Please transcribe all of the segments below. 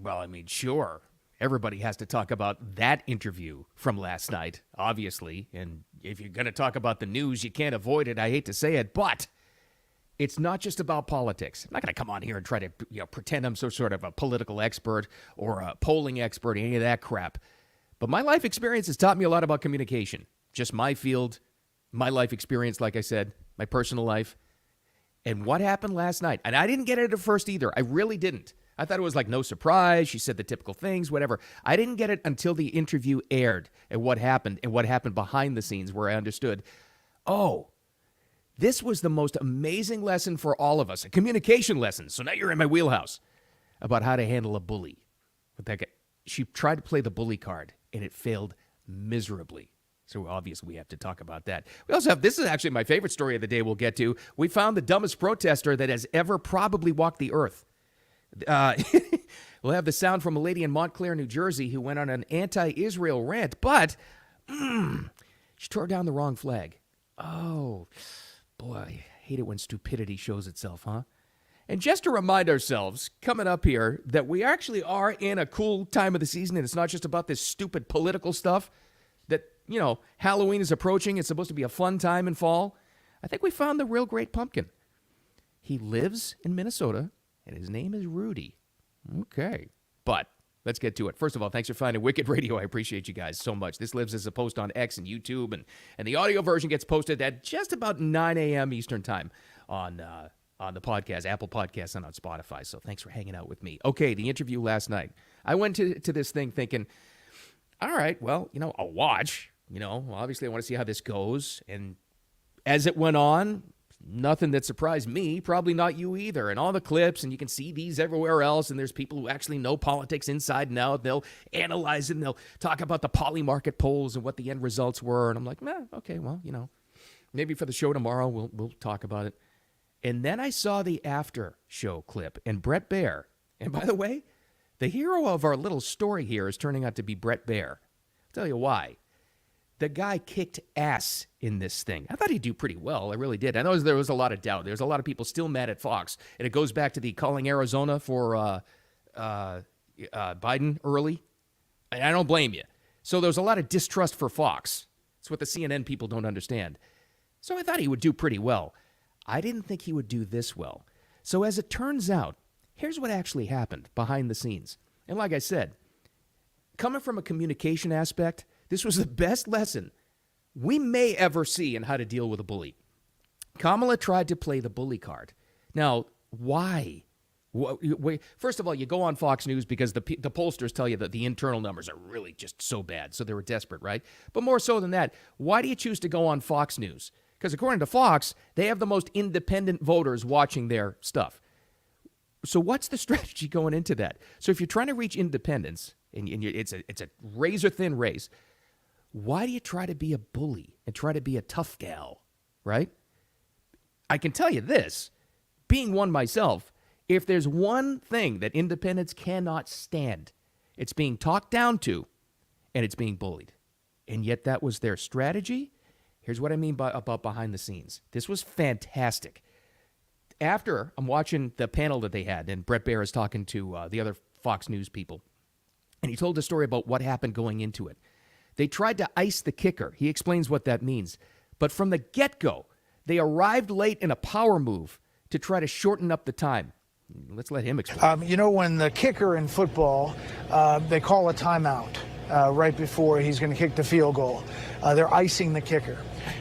Well, I mean, sure. Everybody has to talk about that interview from last night, obviously. And if you're going to talk about the news, you can't avoid it. I hate to say it, but it's not just about politics. I'm not going to come on here and try to pretend I'm some sort of a political expert or a polling expert, any of that crap. But my life experience has taught me a lot about communication. Just my field, my life experience, like I said, my personal life. And what happened last night? And I didn't get it at first either. I really didn't. I thought it was like no surprise. She said the typical things, whatever. I didn't get it until the interview aired and what happened behind the scenes where I understood, oh, this was the most amazing lesson for all of us, a communication lesson. So now you're in my wheelhouse about how to handle a bully. But that guy, she tried to play the bully card and it failed miserably. So obviously we have to talk about that. We also have, this is actually my favorite story of the day we'll get to. We found the dumbest protester that has ever probably walked the earth. We'll have the sound from a lady in Montclair, New Jersey, who went on an anti-Israel rant, but she tore down the wrong flag. Oh, boy, I hate it when stupidity shows itself, huh? And just to remind ourselves, coming up here, that we actually are in a cool time of the season, and it's not just about this stupid political stuff, that, Halloween is approaching. It's supposed to be a fun time in fall. I think we found the real great pumpkin. He lives in Minnesota, and his name is Rudy. Okay. But let's get to it. First of all, thanks for finding Wicked Radio. I appreciate you guys so much. This lives as a post on X and YouTube, and the audio version gets posted at just about 9 a.m. Eastern time on the podcast, Apple Podcasts, and on Spotify. So thanks for hanging out with me. Okay, the interview last night. I went to this thing thinking, all right, well, I'll watch. Obviously I want to see how this goes. And as it went on, nothing that surprised me, probably not you either. And all the clips, and you can see these everywhere else, and there's people who actually know politics inside and out. They'll analyze it, and they'll talk about the poly market polls and what the end results were. And I'm like, okay, well, maybe for the show tomorrow we'll talk about it. And then I saw the after show clip, and Bret Baier. And by the way, the hero of our little story here is turning out to be Bret Baier. I'll tell you why. The guy kicked ass in this thing. I thought he'd do pretty well. I really did. I know there was a lot of doubt. There's a lot of people still mad at Fox. And it goes back to the calling Arizona for Biden early. I don't blame you. So there's a lot of distrust for Fox. It's what the CNN people don't understand. So I thought he would do pretty well. I didn't think he would do this well. So as it turns out, here's what actually happened behind the scenes. And like I said, coming from a communication aspect, this was the best lesson we may ever see in how to deal with a bully. Kamala tried to play the bully card. Now, why? First of all, you go on Fox News because the pollsters tell you that the internal numbers are really just so bad, so they were desperate, right? But more so than that, why do you choose to go on Fox News? Because according to Fox, they have the most independent voters watching their stuff. So what's the strategy going into that? So if you're trying to reach independents, and it's a razor-thin race, why do you try to be a bully and try to be a tough gal, right? I can tell you this, being one myself, if there's one thing that independents cannot stand, it's being talked down to, and it's being bullied. And yet that was their strategy. Here's what I mean about behind the scenes. This was fantastic. After I'm watching the panel that they had, and Bret Baier is talking to the other Fox News people, and he told a story about what happened going into it. They tried to ice the kicker. He explains what that means. But from the get-go, they arrived late in a power move to try to shorten up the time. Let's let him explain. When the kicker in football, they call a timeout right before he's going to kick the field goal. They're icing the kicker.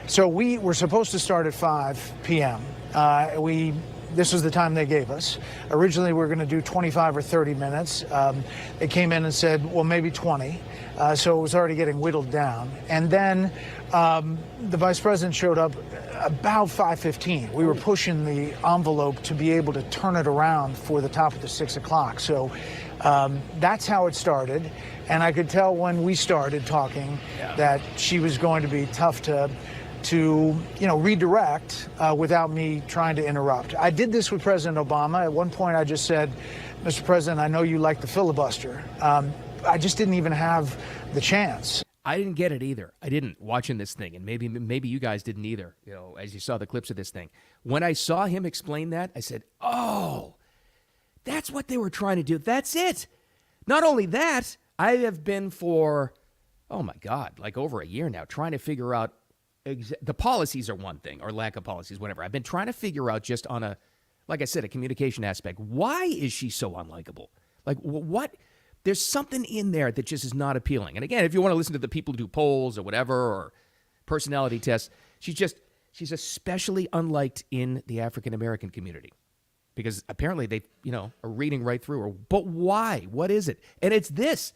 So we were supposed to start at 5 p.m. This was the time they gave us. Originally, we were going to do 25 or 30 minutes. They came in and said, well, maybe 20. So it was already getting whittled down. And then the vice president showed up about 5:15. We were pushing the envelope to be able to turn it around for the top of the 6 o'clock. So that's how it started. And I could tell when we started talking that she was going to be tough to redirect without me trying to interrupt. I did this with President Obama. At one point, I just said, Mr. President, I know you like the filibuster. I just didn't even have the chance. I didn't get it either. I didn't watching this thing, and maybe you guys didn't either, as you saw the clips of this thing. When I saw him explain that, I said, oh, that's what they were trying to do. That's it. Not only that, I have been for, oh my God, like over a year now, trying to figure out the policies are one thing, or lack of policies, whatever. I've been trying to figure out just on a, like I said, a communication aspect. Why is she so unlikable? Like what? There's something in there that just is not appealing. And again, if you want to listen to the people who do polls or whatever, or personality tests, she's especially unliked in the African-American community. Because apparently they, are reading right through her. But why? What is it? And it's this.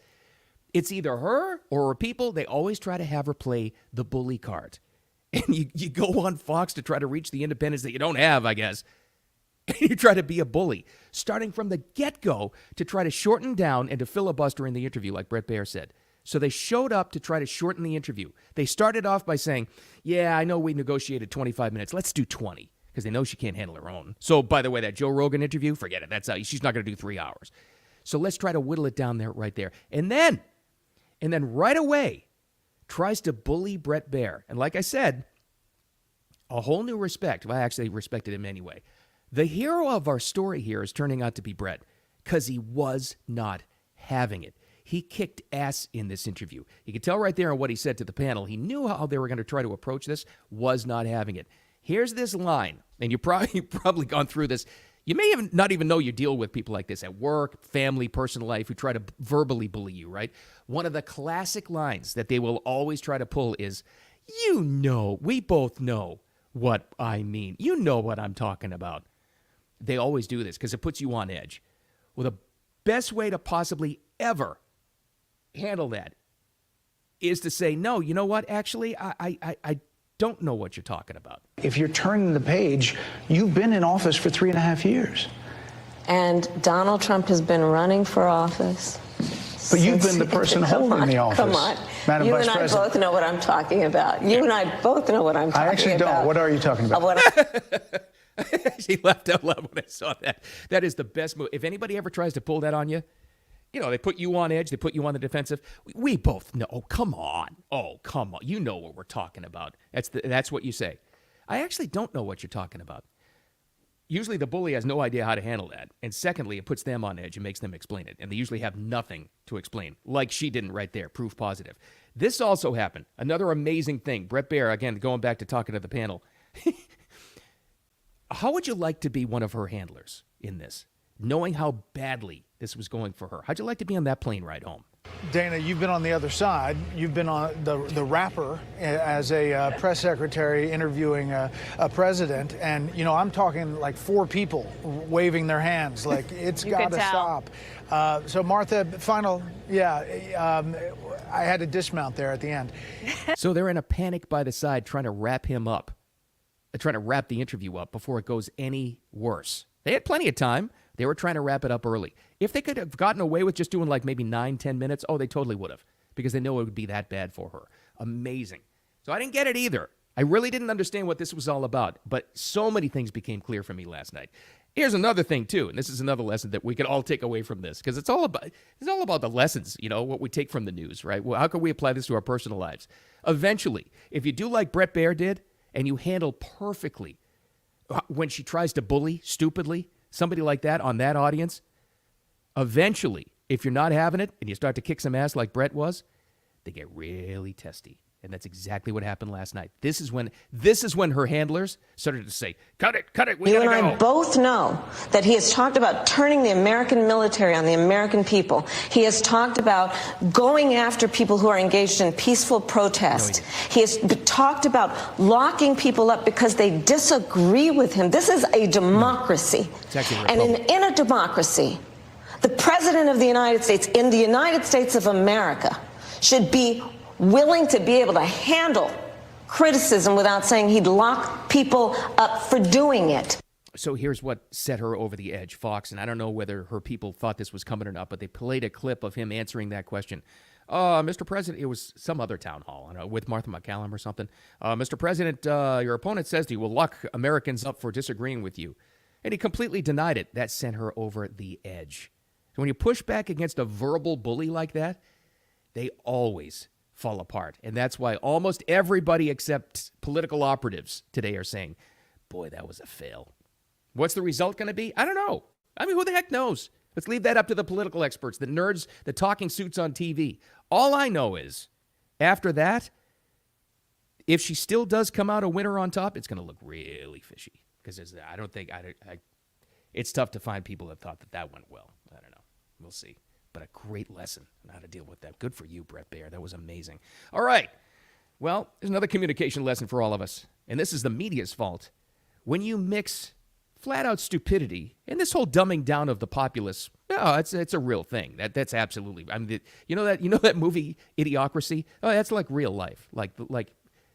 It's either her or her people. They always try to have her play the bully card. And you go on Fox to try to reach the independents that you don't have, I guess. And you try to be a bully, starting from the get-go to try to shorten down and to filibuster in the interview, like Bret Baier said. So they showed up to try to shorten the interview. They started off by saying, yeah, I know we negotiated 25 minutes. Let's do 20. Because they know she can't handle her own. So, by the way, that Joe Rogan interview, forget it. That's she's not going to do 3 hours. So let's try to whittle it down there, right there. And then right away, tries to bully Bret Baier. And like I said, a whole new respect. Well, I actually respected him anyway. The hero of our story here is turning out to be Bret, because he was not having it. He kicked ass in this interview. You can tell right there on what he said to the panel. He knew how they were going to try to approach this, was not having it. Here's this line, and you've probably gone through this. You may not even know you deal with people like this at work, family, personal life, who try to verbally bully you, right? One of the classic lines that they will always try to pull is, we both know what I mean. You know what I'm talking about. They always do this because it puts you on edge. Well, the best way to possibly ever handle that is to say, no, you know what? Actually, I don't know what you're talking about. If you're turning the page, you've been in office for 3.5 years. And Donald Trump has been running for office. But you've been the person holding the office. Come on. Madam Vice You and I President. both know what I'm talking about. You and I both know what I'm talking about. I actually don't. What are you talking about? She laughed out loud when I saw that. That is the best move. If anybody ever tries to pull that on you, they put you on edge. They put you on the defensive. We both know. Oh, come on. Oh, come on. You know what we're talking about. That's what you say. I actually don't know what you're talking about. Usually the bully has no idea how to handle that. And secondly, it puts them on edge and makes them explain it. And they usually have nothing to explain, like she didn't right there. Proof positive. This also happened. Another amazing thing. Bret Baier, again, going back to talking to the panel. How would you like to be one of her handlers in this, knowing how badly this was going for her? How'd you like to be on that plane ride home? Dana, you've been on the other side. You've been on the rapper as a press secretary interviewing a president. And, I'm talking like 4 people waving their hands like it's got to stop. So, Martha, I had to dismount there at the end. So they're in a panic by the side trying to wrap him up, trying to wrap the interview up before it goes any worse. They had plenty of time. They were trying to wrap it up early. If they could have gotten away with just doing like maybe 9-10 minutes, they totally would have, because they know it would be that bad for her. Amazing. So I didn't get it either. I really didn't understand what this was all about, but so many things became clear for me last night. Here's another thing too, and this is another lesson that we could all take away from this, because it's all about the lessons, what we take from the news, right? Well, how can we apply this to our personal lives? Eventually, if you do like Bret Baier did, and you handle perfectly when she tries to bully stupidly, somebody like that on that audience, eventually, if you're not having it and you start to kick some ass like Bret was, they get really testy. And that's exactly what happened last night. This is when her handlers started to say, cut it, we You gotta and go. I both know that he has talked about turning the American military on the American people. He has talked about going after people who are engaged in peaceful protest. He has talked about locking people up because they disagree with him. This is a democracy. And in a democracy, the President of the United States, in the United States of America, should be willing to be able to handle criticism without saying he'd lock people up for doing it. So here's what set her over the edge, Fox, and I don't know whether her people thought this was coming or not, but they played a clip of him answering that question. Mr. President, it was some other town hall, I don't know, with Martha McCallum or something. Mr. President, your opponent says he will lock Americans up for disagreeing with you. And he completely denied it. That sent her over the edge. So when you push back against a verbal bully like that, they always fall apart. And that's why almost everybody except political operatives today are saying, boy, that was a fail. What's the result going to be? I don't know. I mean, who the heck knows? Let's leave that up to the political experts, the nerds, the talking suits on TV. All I know is, after that, if she still does come out a winner on top, it's going to look really fishy. Because it's tough to find people that thought that went well. I don't know. We'll see. But a great lesson on how to deal with that. Good for you, Bret Baier. That was amazing. All right. Well, there's another communication lesson for all of us. And this is the media's fault. When you mix flat-out stupidity and this whole dumbing down of the populace, no, it's a real thing. That's absolutely. I mean, you know that movie Idiocracy? Oh, that's like real life. Like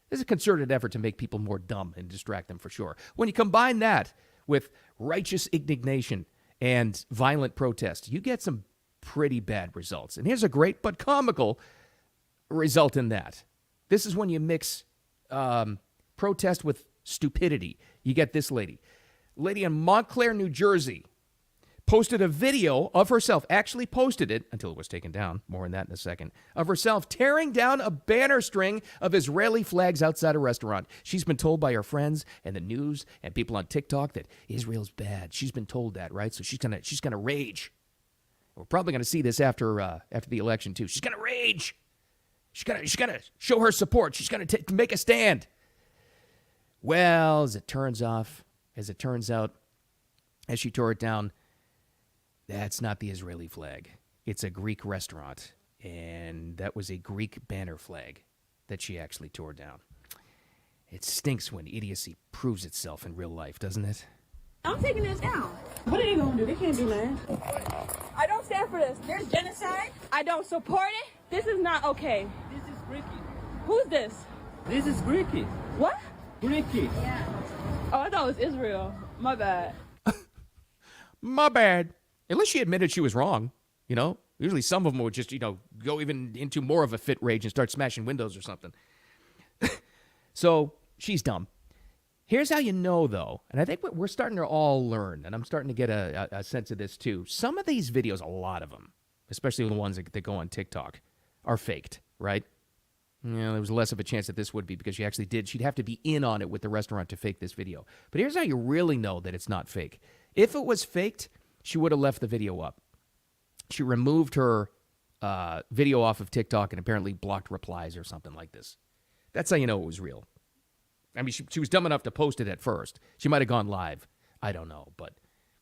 there's a concerted effort to make people more dumb and distract them for sure. When you combine that with righteous indignation and violent protest, you get some pretty bad results. And here's a great but comical result in that. This is when you mix protest with stupidity. You get this lady. Lady in Montclair, New Jersey, posted a video of herself, actually posted it until it was taken down, more on that in a second, of herself tearing down a banner string of Israeli flags outside a restaurant. She's been told by her friends and the news and people on TikTok that Israel's bad. She's been told that, right? So she's gonna rage. We're probably gonna see this after the election too. She's gonna rage. She's gonna show her support. She's gonna make a stand. Well, as it turns out, as she tore it down, that's not the Israeli flag. It's a Greek restaurant, and that was a Greek banner flag that she actually tore down. It stinks when idiocy proves itself in real life, doesn't it? I'm taking this down. What are they gonna do? They can't do that. I don't stand for this. There's genocide. I don't support it. This is not okay. This is Greeky. Who's this? This is Greeky. What? Greeky. Yeah. Oh, I thought it was Israel. My bad. My bad. At least she admitted she was wrong. You know, usually some of them would just, go even into more of a fit rage and start smashing windows or something. So she's dumb. Here's how you know, though, and I think we're starting to all learn, and I'm starting to get a sense of this too. Some of these videos, a lot of them, especially the ones that go on TikTok, are faked, right? There was less of a chance that this would be because she'd have to be in on it with the restaurant to fake this video. But here's how you really know that it's not fake. If it was faked, she would have left the video up. She removed her video off of TikTok and apparently blocked replies or something like this. That's how you know it was real. I mean, she was dumb enough to post it at first. She might have gone live. I don't know, but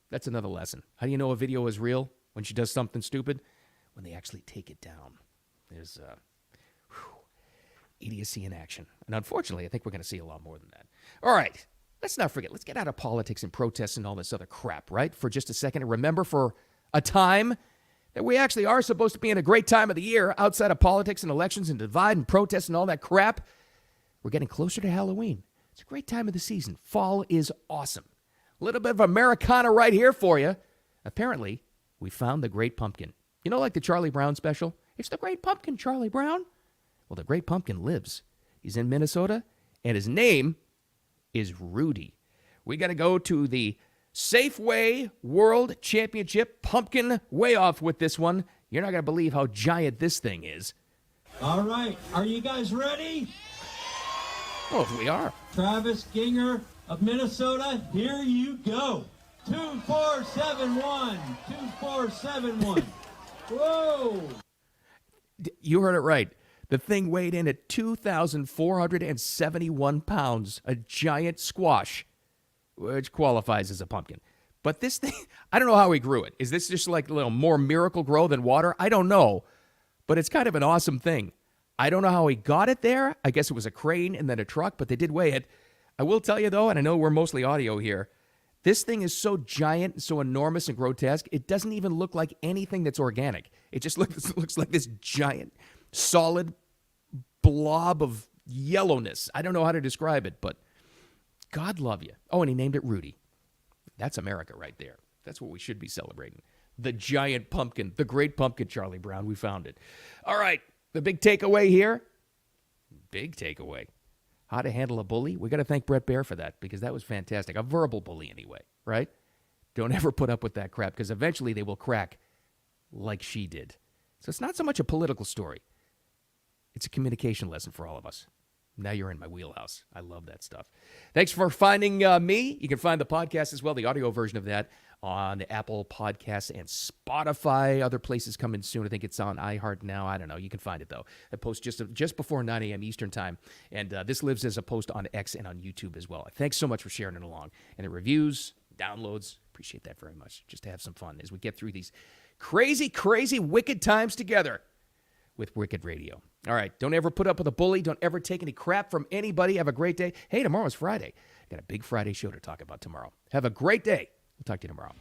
that's another lesson. How do you know a video is real when she does something stupid? When they actually take it down. There's idiocy in action. And unfortunately, I think we're going to see a lot more than that. All right. Let's not forget. Let's get out of politics and protests and all this other crap, right? For just a second. And remember for a time that we actually are supposed to be in a great time of the year outside of politics and elections and divide and protests and all that crap. We're getting closer to Halloween. It's a great time of the season. Fall is awesome. A little bit of Americana right here for you. Apparently, we found the Great Pumpkin. You know, like the Charlie Brown special? It's the Great Pumpkin, Charlie Brown. Well, the Great Pumpkin lives. He's in Minnesota, and his name is Rudy. We got to go to the Safeway World Championship Pumpkin Weigh-Off with this one. You're not going to believe how giant this thing is. All right. Are you guys ready? Oh, we are. Travis Ginger of Minnesota, here you go. 2471. 2471. Whoa. You heard it right. The thing weighed in at 2,471 pounds, a giant squash, which qualifies as a pumpkin. But this thing, I don't know how he grew it. Is this just like a little more miracle grow than water? I don't know, but it's kind of an awesome thing. I don't know how he got it there. I guess it was a crane and then a truck, but they did weigh it. I will tell you, though, and I know we're mostly audio here, this thing is so giant, so enormous and grotesque, it doesn't even look like anything that's organic. It just looks like this giant, solid blob of yellowness. I don't know how to describe it, but God love you. Oh, and he named it Rudy. That's America right there. That's what we should be celebrating. The giant pumpkin, the Great Pumpkin, Charlie Brown. We found it. All right, the big takeaway here. Big takeaway. How to handle a bully. We got to thank Bret Baier for that because that was fantastic. A verbal bully anyway, right? Don't ever put up with that crap because eventually they will crack like she did. So it's not so much a political story. It's a communication lesson for all of us. Now you're in my wheelhouse. I love that stuff. Thanks for finding me. You can find the podcast as well, the audio version of that, on Apple Podcasts and Spotify. Other places coming soon. I think it's on iHeart now. I don't know. You can find it, though. I post just before 9 a.m. Eastern Time. And this lives as a post on X and on YouTube as well. Thanks so much for sharing it along. And the reviews, downloads, appreciate that very much. Just to have some fun as we get through these crazy, crazy, wicked times together with Wicked Radio. All right, don't ever put up with a bully. Don't ever take any crap from anybody. Have a great day. Hey, tomorrow's Friday. Got a big Friday show to talk about tomorrow. Have a great day. We'll talk to you tomorrow.